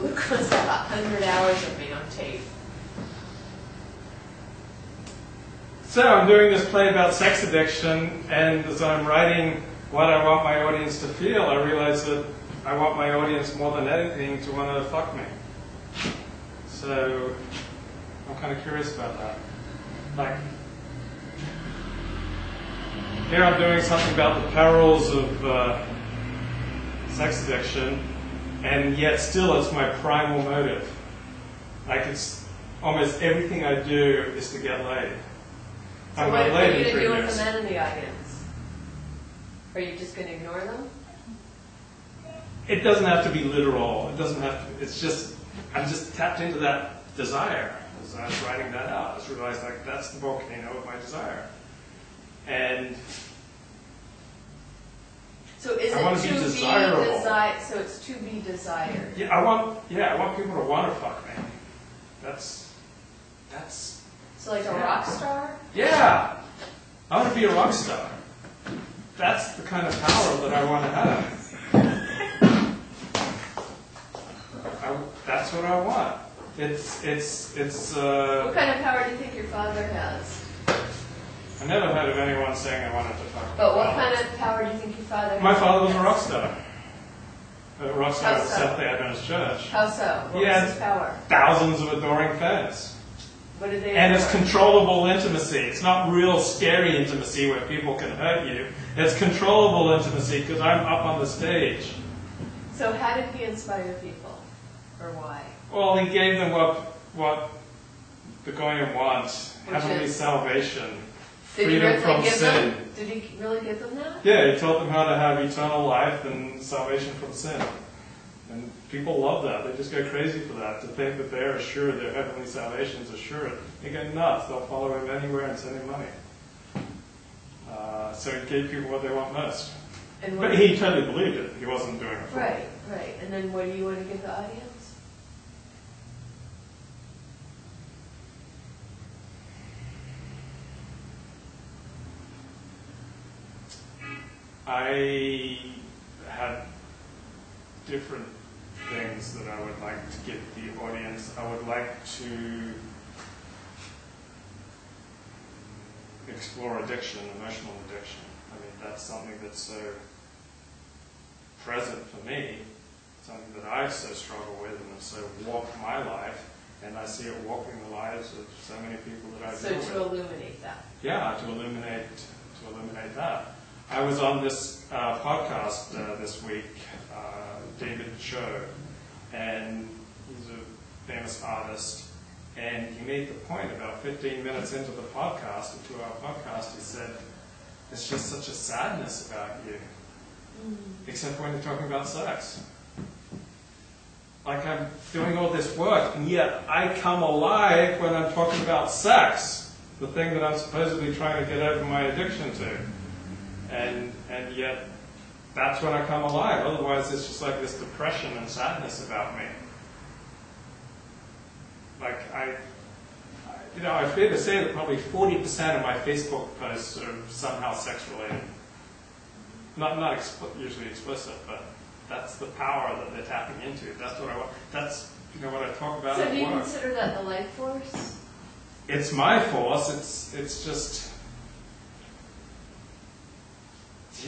Luke must have 100 hours of me on tape. So I'm doing this play about sex addiction, and as I'm writing what I want my audience to feel, I realize that I want my audience more than anything to want to fuck me. So I'm kind of curious about that. Like, here I'm doing something about the perils of sex addiction, and yet still it's my primal motive. Like, it's almost everything I do is to get laid. So what are you going to do with the men in the audience? Are you just going to ignore them? It doesn't have to be literal. It doesn't have to. It's just, I'm just tapped into that desire as I was writing that out. I just realized, like, that's the volcano of my desire. And so is I want to be desirable. So it's to be desired. Yeah, I want people to want to fuck me. That's. So like a rock star? Yeah, I want to be a rock star. That's the kind of power that I want to have. That's what I want. It's. What kind of power do you think your father has? I never heard of anyone saying I wanted to fuck. But what kind of power do you think your father has? My father was a rock star. A rock star at the Seventh-day Adventist Church. How so? What was his power? Thousands of adoring fans. What did they And it's controllable intimacy. It's not real scary intimacy where people can hurt you. It's controllable intimacy because I'm up on the stage. So how did he inspire people? Or why? Well, he gave them what the Goyim want. Heavenly salvation. Freedom from sin. Did he really give them that? Yeah, he taught them how to have eternal life and salvation from sin. And people love that. They just go crazy for that, to think that they're assured, their heavenly salvation is assured. They go nuts. They'll follow him anywhere and send him money. So he gave people what they want most. But he totally believed it. He wasn't doing it for them. Right. And then what do you want to give the audience? I had different things that I would like to give the audience. I would like to explore addiction, emotional addiction. I mean, that's something that's so present for me, something that I so struggle with and so walk my life, and I see it walking the lives of so many people that I deal with. So to illuminate that. Yeah, to illuminate that. I was on this podcast this week, David Cho, and he's a famous artist, and he made the point about 15 minutes into the podcast, a 2-hour podcast, he said, it's just such a sadness about you, except when you're talking about sex. Like, I'm doing all this work, and yet I come alive when I'm talking about sex, the thing that I'm supposedly trying to get over my addiction to. And yet, that's when I come alive. Otherwise, it's just like this depression and sadness about me. Like, I fear to say that probably 40% of my Facebook posts are somehow sex-related. Not usually explicit, but that's the power that they're tapping into. That's what I want. That's what I talk about. So do you consider that the life force? It's my force. It's just.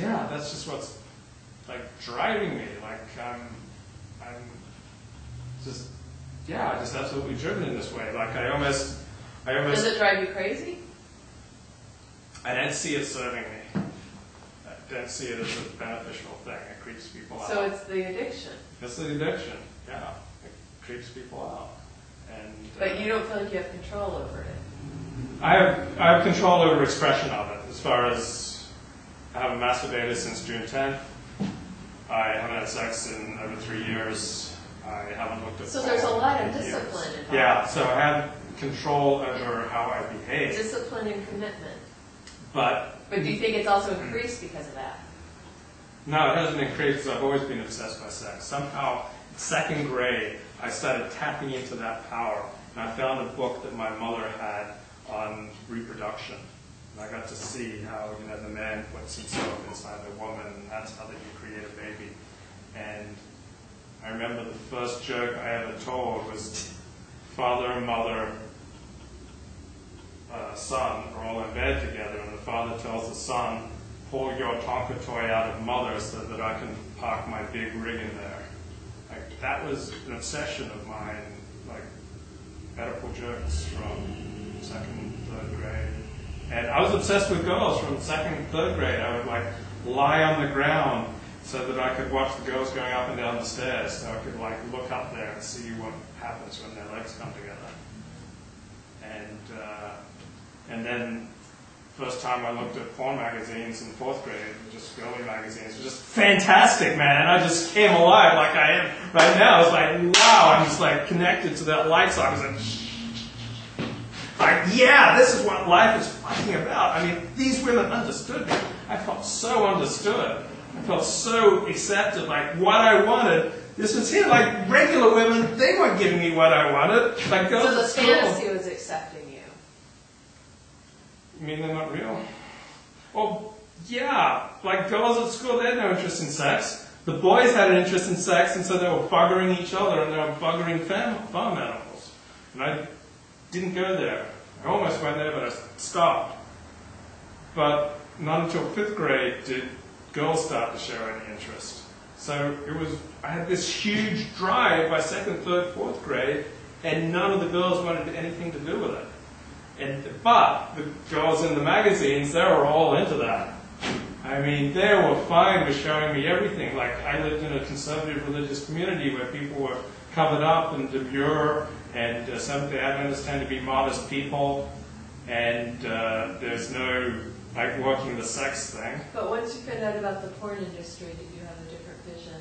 Yeah, that's just what's like driving me. Like I'm just absolutely driven in this way. Like I almost. Does it drive you crazy? I don't see it serving me. I don't see it as a beneficial thing. It creeps people out. So it's the addiction. It's the addiction. Yeah, it creeps people out. But you don't feel like you have control over it. I have control over expression of it. As far as I haven't masturbated since June 10th. I haven't had sex in over 3 years. I haven't looked at. So there's a lot of discipline involved. Yeah, so I have control over how I behave. Discipline and commitment. But do you think it's also increased because of that? No, it hasn't increased because I've always been obsessed by sex. Somehow, second grade, I started tapping into that power. And I found a book that my mother had on reproduction. And I got to see how, the man puts himself inside the woman, and that's how that you create a baby. And I remember the first joke I ever told was father and mother, son are all in bed together, and the father tells the son, pull your Tonka toy out of mother so that I can park my big rig in there. Like, that was an obsession of mine, like medical jokes from 2nd, 3rd grade. And I was obsessed with girls from 2nd, 3rd grade. I would like lie on the ground so that I could watch the girls going up and down the stairs, so I could like look up there and see what happens when their legs come together. And then first time I looked at porn magazines in 4th grade, just girly magazines, it was just fantastic, man. And I just came alive like I am right now. It's like, wow, I'm just like connected to that light. So I was like, yeah, this is what life is fucking about. I mean, these women understood me. I felt so understood. I felt so accepted, like what I wanted. This was here, like regular women, they weren't giving me what I wanted. Like girls so the at school. fantasy was accepting you. You mean they're not real? Well, yeah, like girls at school, they had no interest in sex. The boys had an interest in sex, and so they were buggering each other, and they were buggering farm animals. And I didn't go there. I almost went there, but I stopped. But not until 5th grade did girls start to show any interest. So I had this huge drive by 2nd, 3rd, 4th grade, and none of the girls wanted anything to do with it. But the girls in the magazines, they were all into that. I mean, they were fine with showing me everything. Like, I lived in a conservative religious community where people were covered up and demure, and some they had to understand to be modest people, and there's no, like, working the sex thing. But once you found out about the porn industry, did you have a different vision?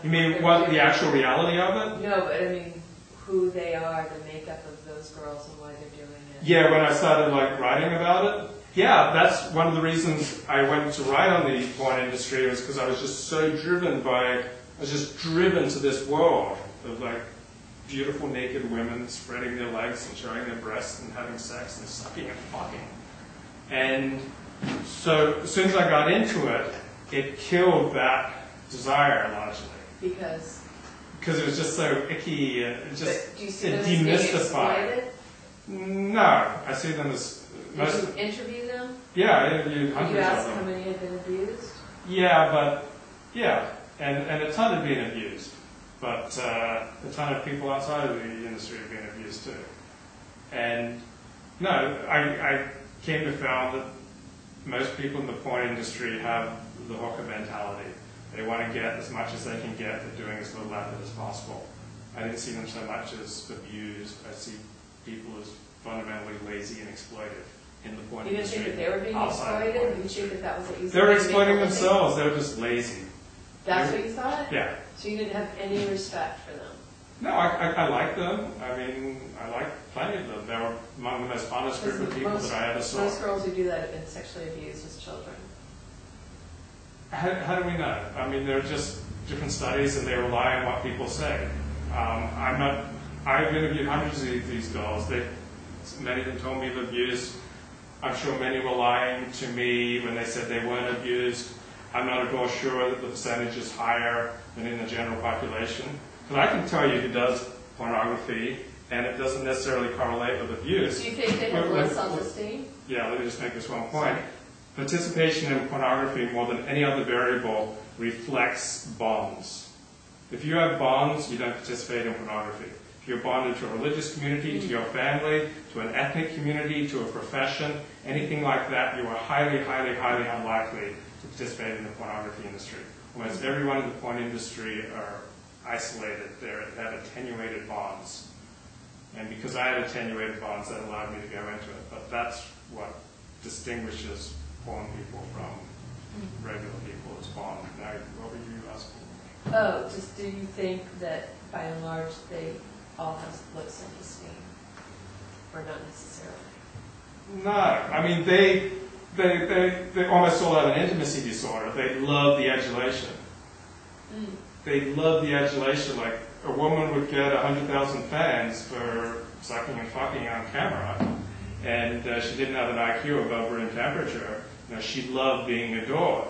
You mean what, the actual reality of it? No, but I mean, who they are, the makeup of those girls and why they're doing it. Yeah, when I started like writing about it, yeah, that's one of the reasons I went to write on the porn industry, was because I was just so driven to this world of like beautiful naked women spreading their legs and showing their breasts and having sex and sucking and fucking. And so as soon as I got into it, it killed that desire largely. Because it was just so icky and it just but do you see it them as being demystified. exploited? No, I see them as most. Did you interview them? Yeah, I interviewed Did hundreds you ask of them. how many had been abused? Yeah, and a ton had been abused, but a ton of people outside of the industry have been abused too. And no, I came to found that most people in the porn industry have the hooker mentality. They want to get as much as they can get, they're doing as little effort as possible. I didn't see them so much as abused. I see people as fundamentally lazy and exploited in the porn industry. You didn't think that they were being exploited? Did you think that was what you said? They were exploiting themselves. They were just lazy. That's what you thought? Yeah. So you didn't have any respect for them? No, I like them. I mean, I like plenty of them. They were among the most honest group of people that I ever saw. Most girls who do that have been sexually abused as children. How do we know? I mean, they're just different studies, and they rely on what people say. I've interviewed hundreds of these girls. Many of them told me they've abused. I'm sure many were lying to me when they said they weren't abused. I'm not at all sure that the percentage is higher than in the general population. But I can tell you who does pornography, and it doesn't necessarily correlate with abuse. Do you think they have low self-esteem? Yeah, let me just make this one point. Participation in pornography, more than any other variable, reflects bonds. If you have bonds, you don't participate in pornography. If you're bonded to a religious community, to your family, to an ethnic community, to a profession, anything like that, you are highly, highly, highly unlikely to participate in the pornography industry. Almost everyone in the porn industry are isolated. They have attenuated bonds. And because I had attenuated bonds, that allowed me to go into it. But that's what distinguishes porn people from regular people is bond. Now, what were you asking? Oh, just do you think that by and large they all have low self-esteem? Or not necessarily? No. I mean, they almost all have an intimacy disorder. They love the adulation. They love the adulation. Like, a woman would get 100,000 fans for sucking and fucking on camera, and she didn't have an IQ above room temperature. You know, she loved being adored.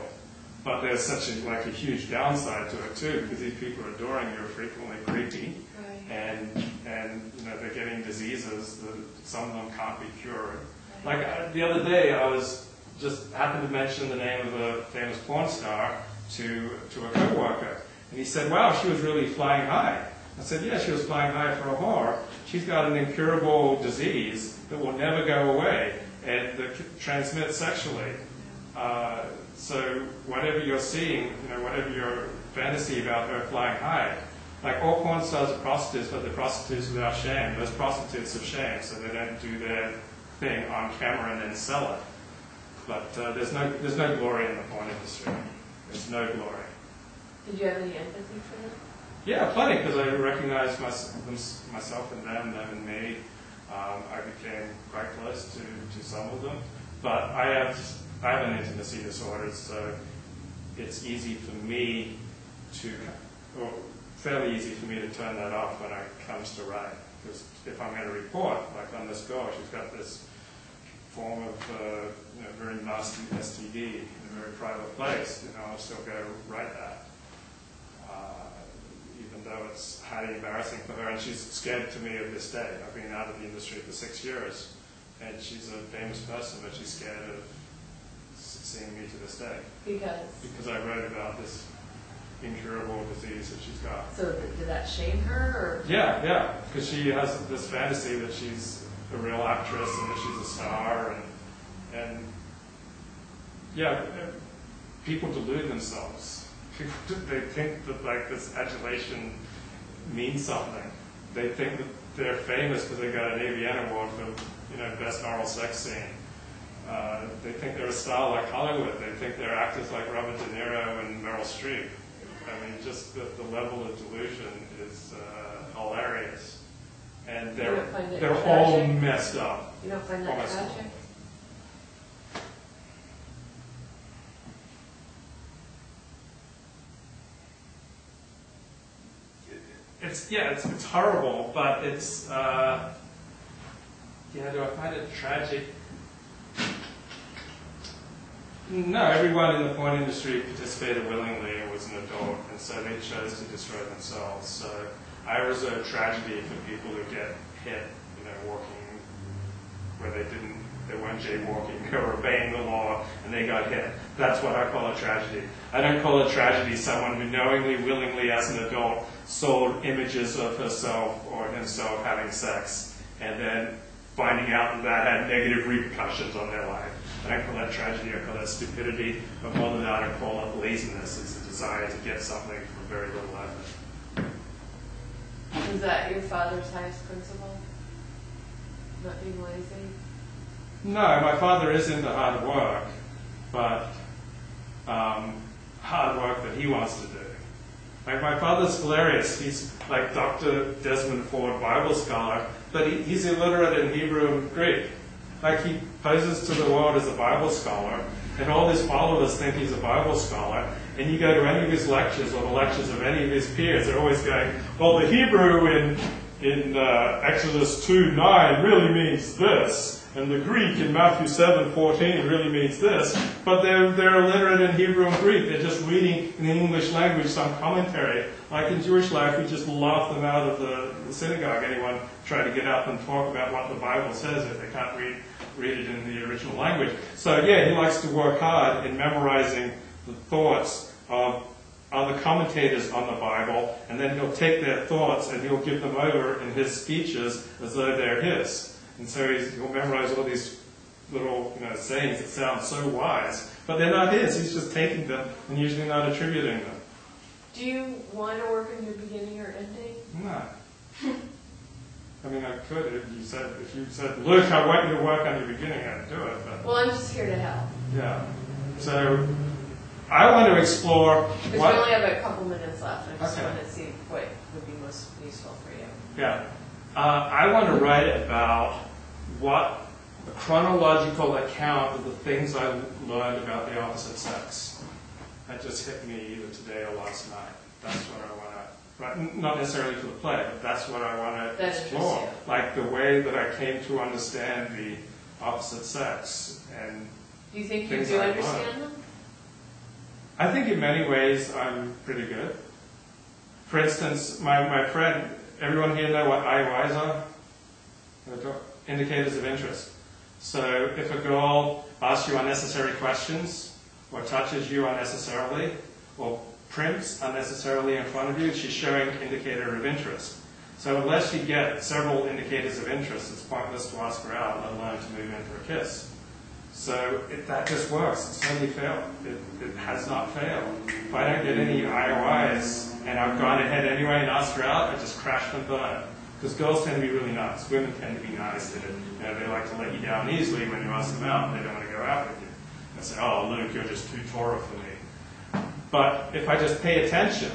but there's such a huge downside to it too, because these people adoring you are frequently creepy, and they're getting diseases that some of them can't be cured. Like the other day, I was just happened to mention the name of a famous porn star to a coworker, and he said, "Wow, she was really flying high." I said, "Yeah, she was flying high for a whore. She's got an incurable disease that will never go away and that transmits sexually." So whatever you're seeing, whatever your fantasy about her flying high, like all porn stars are prostitutes, but they're prostitutes without shame. Those prostitutes of shame, so they don't do their thing on camera and then sell it. But there's no glory in the porn industry. There's no glory. Did you have any empathy for them? Yeah, plenty, because I recognized myself in them in me. I became quite close to some of them. But I have an intimacy disorder, so it's easy for me or fairly easy for me to turn that off when it comes to write. Because if I'm going to report, like on this girl, she's got this form of very nasty STD in a very private place, I'll still go write that. Even though it's highly embarrassing for her, and she's scared to me of this day. I've been out of the industry for 6 years, and she's a famous person, but she's scared of seeing me to this day. Because I wrote about this incurable disease that she's got. So did that shame her? Or? Yeah, because she has this fantasy that she's a real actress and that she's a star, and people delude themselves. They think that this adulation means something. They think that they're famous because they got an AVN award for best oral sex scene. They think they're a star like Hollywood. They think they're actors like Robert De Niro and Meryl Streep. I mean, just the level of delusion is hilarious. And they're all messed up. You don't find that tragic? It's horrible, but it's, do I find it tragic? No, everyone in the porn industry participated willingly and was an adult, and so they chose to destroy themselves. So I reserve tragedy for people who get hit, walking where they weren't jaywalking or obeying the law and they got hit. That's what I call a tragedy. I don't call a tragedy someone who knowingly, willingly, as an adult, sold images of herself or himself having sex and then finding out that had negative repercussions on their life. I don't call that tragedy, I call that stupidity, but more than that, I call it laziness. It's a desire to get something for very little effort. Was that your father's highest principle? Not being lazy? No, my father is into hard work, but hard work that he wants to do. Like, my father's hilarious. He's like Dr. Desmond Ford, Bible scholar, but he's illiterate in Hebrew and Greek. Like, he poses to the world as a Bible scholar, and all his followers think he's a Bible scholar, and you go to any of his lectures or the lectures of any of his peers, they're always going, well, the Hebrew in Exodus 2:9 really means this, and the Greek in Matthew 7:14 really means this, but they're illiterate in Hebrew and Greek. They're just reading in the English language some commentary. Like in Jewish life, we just laugh them out of the synagogue. Anyone try to get up and talk about what the Bible says if they can't read it in the original language. So yeah, he likes to work hard in memorizing the thoughts of other commentators on the Bible, and then he'll take their thoughts and he'll give them over in his speeches as though they're his. And so he'll memorize all these little sayings that sound so wise, but they're not his. He's just taking them and usually not attributing them. Do you want to work on your beginning or ending? No. I mean, I could if you said, Luke, I want you to work on your beginning, I'd do it. But well, I'm just here to help. Yeah. So I want to explore. Because we only have a couple minutes left. I just Okay. want to see what would be most useful for you. Yeah. I want to write about what a chronological account of the things I learned about the opposite sex. That just hit me either today or last night. That's what I want to write. Not necessarily for the play, but that's what I want to explore. Like the way that I came to understand the opposite sex. And do you think you do understand them? I think in many ways I'm pretty good. For instance, my friend, everyone here know what IOIs are? Indicators of interest. So if a girl asks you unnecessary questions, or touches you unnecessarily, or primps unnecessarily in front of you, she's showing indicator of interest. So unless you get several indicators of interest, it's pointless to ask her out, let alone to move in for a kiss. So that just works. It's only failed. It has not failed. If I don't get any IOIs and I've gone ahead anyway and asked her out, I just crash and burn. Because girls tend to be really nice. Women tend to be nice. They like to let you down easily when you ask them out. They don't want to go out with you. They say, oh, Luke, you're just too Torah for me. But if I just pay attention,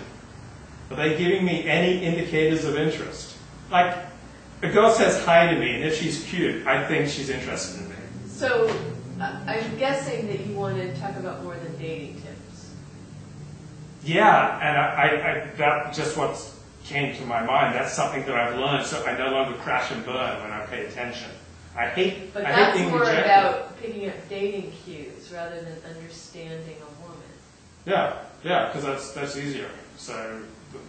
are they giving me any indicators of interest? Like, a girl says hi to me, and if she's cute, I think she's interested in me. So, I'm guessing that you want to talk about more than dating tips. Yeah, and I that just what came to my mind. That's something that I've learned, so I no longer crash and burn when I pay attention. But hate that's being more rejected. about picking up dating cues rather than understanding a woman. Yeah, because that's easier. So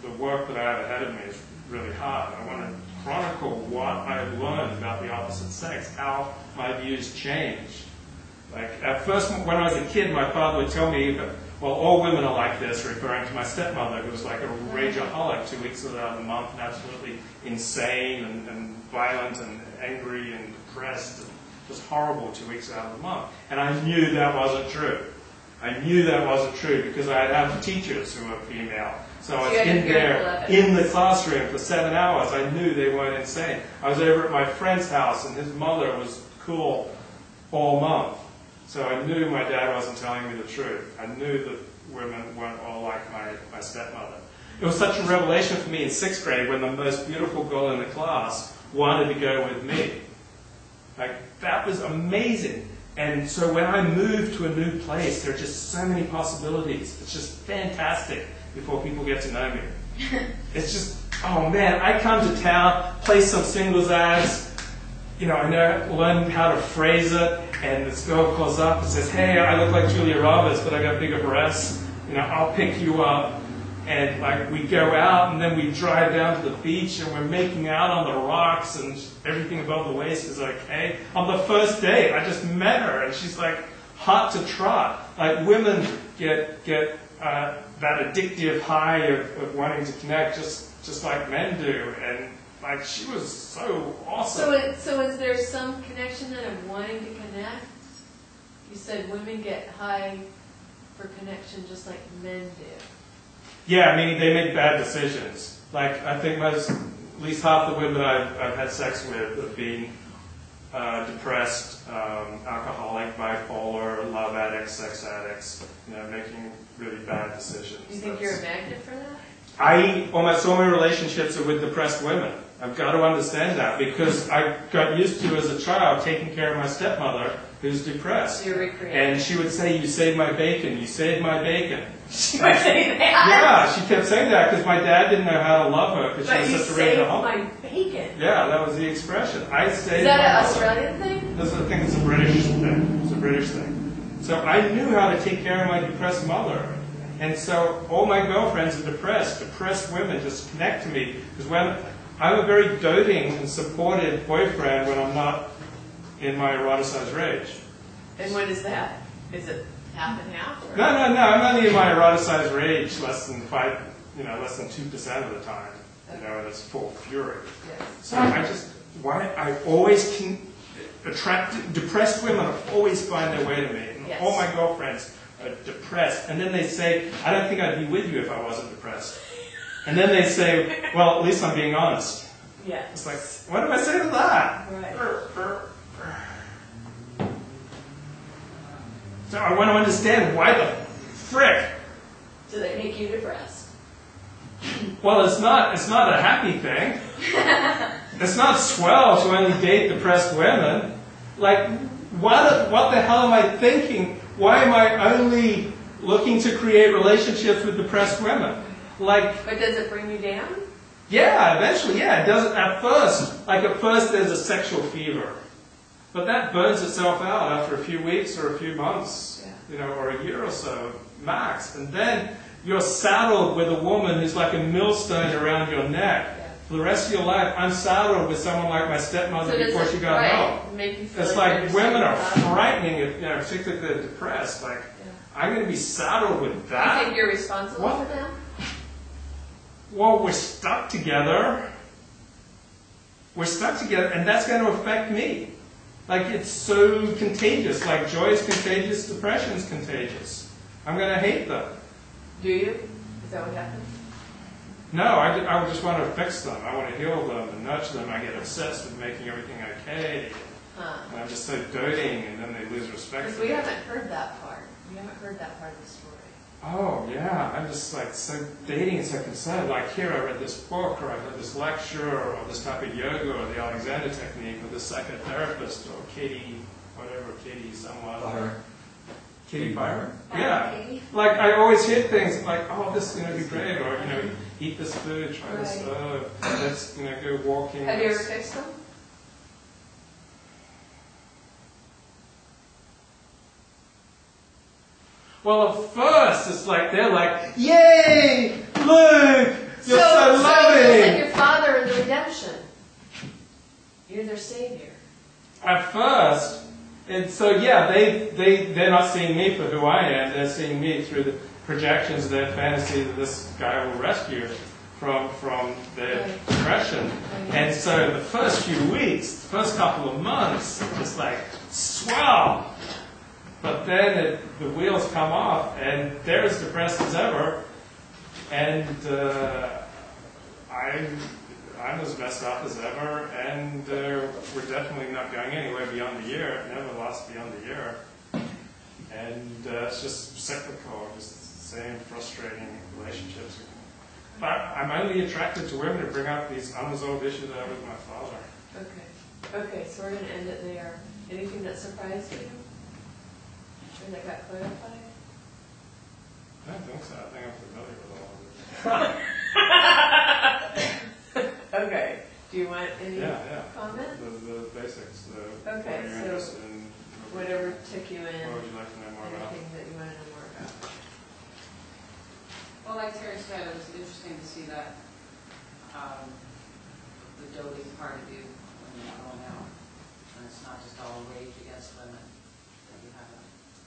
the work that I have ahead of me is really hard. I want to chronicle what I've learned about the opposite sex, how my views changed. Like at first, when I was a kid, my father would tell me that, well, all women are like this, referring to my stepmother, who was like a rageaholic 2 weeks out of the month, and absolutely insane and violent and angry and depressed, and just horrible 2 weeks out of the month. And I knew that wasn't true. I knew that wasn't true because I had teachers who were female. So I was in there, in the classroom for 7 hours. I knew they weren't insane. I was over at my friend's house, and his mother was cool all month. So I knew my dad wasn't telling me the truth. I knew that women weren't all like my stepmother. It was such a revelation for me in 6th grade when the most beautiful girl in the class wanted to go with me. Like, that was amazing. And so when I moved to a new place, there are just so many possibilities. It's just fantastic before people get to know me. It's just, oh man, I come to town, play some singles ads, I learn how to phrase it, and this girl calls up and says, hey, I look like Julia Roberts, but I got bigger breasts. I'll pick you up. And like we go out, and then we drive down to the beach, and we're making out on the rocks, and everything above the waist is okay. On the first date, I just met her, and she's like hot to trot. Like women get that addictive high of wanting to connect, just like men do, and like she was so awesome. So is there some connection then of wanting to connect? You said women get high for connection just like men do. Yeah, meaning they make bad decisions. Like, I think at least half the women I've had sex with have been depressed, alcoholic, bipolar, love addicts, sex addicts, making really bad decisions. Do you think you're a magnet for that? Almost all my relationships are with depressed women. I've got to understand that because I got used to, as a child, taking care of my stepmother who's depressed. So you're recreating. And she would say, you saved my bacon, you saved my bacon. She would say that? Yeah, she kept saying that because my dad didn't know how to love her because she was such a rageaholic. But you saved my bacon. Yeah, that was the expression. I saved Is that my an mother. Australian thing? I think it's a British thing. It's a British thing. So I knew how to take care of my depressed mother. And so all my girlfriends are depressed. Depressed women just connect to me. Because when I'm a very doting and supportive boyfriend when I'm not in my eroticized rage. And what is that? Is it half and half? Or? No. I'm only in my eroticized rage less than 2% of the time. And it's full fury. Yes. So I always can attract, depressed women always find their way to me. And Yes. all my girlfriends are depressed. And then they say, I don't think I'd be with you if I wasn't depressed. And then they say, well, at least I'm being honest. Yeah. It's like, what do I say to that? Right. So I want to understand why the frick. Do they make you depressed? Well, it's not a happy thing. It's not swell to only date depressed women. Like, what the hell am I thinking? Why am I only looking to create relationships with depressed women? Like, But does it bring you down? yeah, eventually, yeah, it does. At first there's a sexual fever. But that burns itself out after a few weeks or a few months. Yeah. or a year or so, max. And then you're saddled with a woman who's like a millstone around your neck. Yeah. For the rest of your life, I'm saddled with someone like my stepmother before she got home. Make you feel It's like women are frightening, particularly if they're depressed. Like, I'm going to be saddled with that. You think you're responsible What? for them? Well, we're stuck together. We're stuck together, and that's going to affect me. Like, it's so contagious. Like, joy is contagious, depression is contagious. I'm going to hate them. Do you? Is that what happens? No, I just want to fix them. I want to heal them and nurture them. I get obsessed with making everything okay. And I'm just so doting, and then they lose respect Because for we me. haven't heard that part. We haven't heard that part of the story. Oh, yeah. I'm just like so dating and so concerned. Like, here I read this book, or I read this lecture, or this type of yoga, or the Alexander technique, or this psychotherapist, or Katie someone. Byron. Katie Byron? Oh, Yeah. Katie. Like, I always hear things like, oh, this is going to be great, or, eat this food, try this Right. herb, let's, go walking. Have you ever fixed them? Well, at first, it's like, they're like, yay, look, you're so So loving. it's like your father in the redemption. You're their savior. At first, and so yeah, they're not seeing me for who I am, they're seeing me through the projections of their fantasy that this guy will rescue from their Right. depression. Right. And so the first few weeks, the first couple of months, just like, swell! But then the wheels come off, and they're as depressed as ever, and I'm as messed up as ever, and we're definitely not going anywhere beyond the year. It never lasts beyond the year. And it's just cyclical, just the same frustrating relationships. But I'm only attracted to women who bring up these unresolved issues that I have with my father. Okay, so we're going to end it there. Anything that surprised you? Or that got clarified? I don't think so. I think I'm familiar with all of it. Okay. Do you want any Yeah. comment? The basics. Okay, what you're so interested in, Whatever took you in, what would you like to know more about? anything that you want to know more about. Well, like Terry said, it was interesting to see that the doting part of you when you're going out. And it's not just all rage against women, that you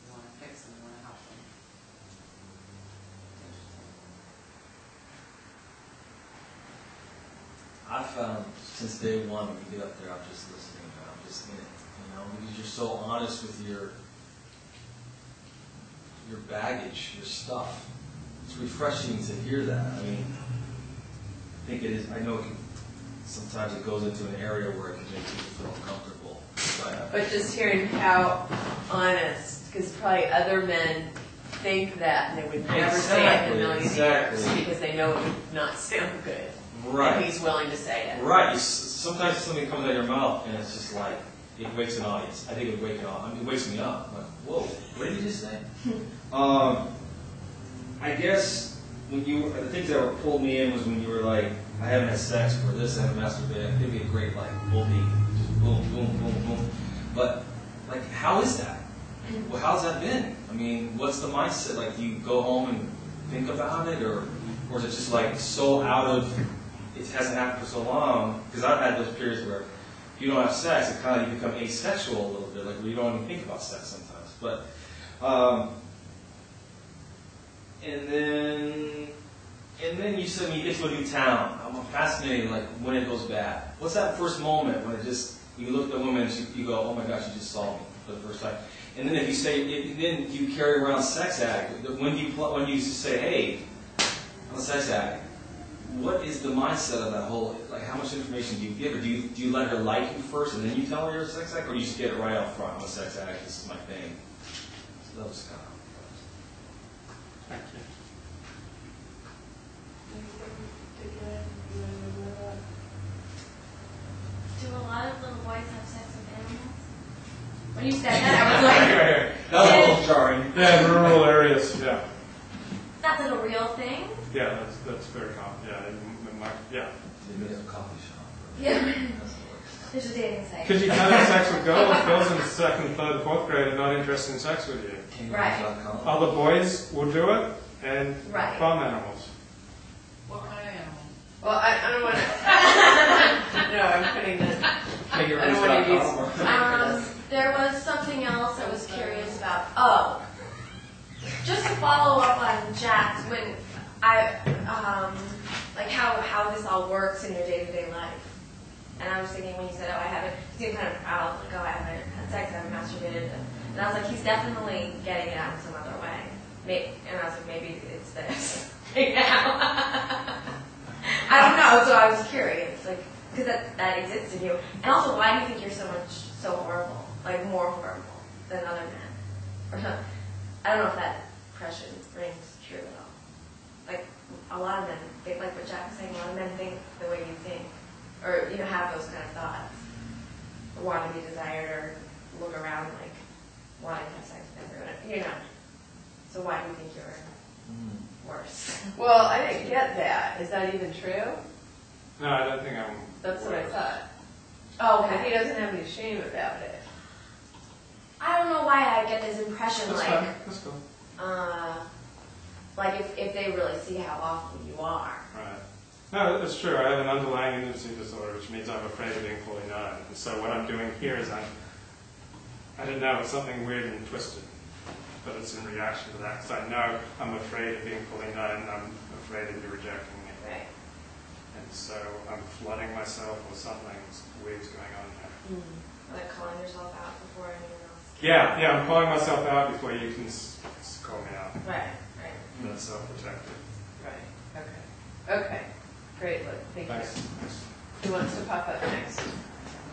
want to fix them, you want to help them. It's interesting. I found since day one when you get up there, I'm just listening, I'm just in it, because you're so honest with your baggage, your stuff. It's refreshing to hear that. I mean, I think it is. I know sometimes it goes into an area where it can make people feel uncomfortable. But just hearing how honest, because probably other men think that and they would never say it in a million years because they know it would not sound good. Right. And he's willing to say it. Right. Sometimes something comes out of your mouth and it's just like, it wakes an audience. I think it would wake it up. I mean, it wakes me up. I'm like, whoa, what did you just say? I guess the things that pulled me in was when you were like, I haven't had sex for this, I haven't masturbated. It'd be a great like multi, just boom, boom, boom, boom. But like, how is that? Well, how's that been? I mean, what's the mindset? Like, do you go home and think about it, or is it just like so out of? It hasn't happened for so long. Because I've had those periods where if you don't have sex, it kind of you become asexual a little bit, like where you don't even think about sex sometimes. But and then you said when you get to a new town, I'm fascinated, like when it goes bad. What's that first moment when it just you look at the woman and you go, oh my gosh, you just saw me for the first time. And then if you say, then do you carry around sex addict? When you say, hey, I'm a sex addict. What is the mindset of that whole, like how much information do you give her? Do you let her like you first and then you tell her you're a sex addict? Or do you just get it right up front, I'm a sex addict, this is my thing? So that was kind of... Thank you. Do a lot of little boys have sex with animals? When you said that, I was like, That was a little jarring. Yeah, rural areas, yeah. that's a real thing? Yeah, that's very common. Yeah, yeah. They made a coffee shop. Yeah. That's the There's a dating site. Because you can't have sex with girls. Girls in second, third, fourth grade are not interested in sex with you. Kangaroos.com. Other boys will do it, and Right. farm animals. What kind of animal? Well, I don't want to. No, I'm putting that. I don't want to use. Kangaroos.com. There was something else I was curious about. Oh, just to follow up on Jack's, when I, like how this all works in your day-to-day life. And I was thinking when you said, oh, I haven't, you seemed kind of proud, like, oh, I haven't had sex, I haven't masturbated. And I was like, he's definitely getting it out in some other way. And I was like, maybe it's this right now. I don't know, so I was curious, like, because that exists in you. And also, why do you think you're so horrible, like more horrible than other men? Or something? I don't know if that impression rings true at all. Like, a lot of men think, like what Jack was saying, a lot of men think the way you think. Or, have those kind of thoughts. Or want to be desired, or look around like wanting to have sex with everyone. So why do you think you're worse? Well, I didn't get that. Is that even true? No, I don't think I'm. That's what I thought. Oh, But he okay. doesn't have any shame about it. I don't know why I get this impression, That's like, fine. That's cool. like if they really see how awful you are. Right. No, it's true. I have an underlying intimacy disorder, which means I'm afraid of being fully known. And so what I'm doing here is I don't know, it's something weird and twisted, but it's in reaction to that, because I know I'm afraid of being fully known, and I'm afraid of you rejecting me. Right. And so I'm flooding myself with something weird's going on there. Like calling yourself out before anyone else. Yeah, I'm calling myself out before you can call me out. Right. That's self-protective. Right. Okay. Okay. Great. Look. Thank Thanks. you. Who wants to pop up next?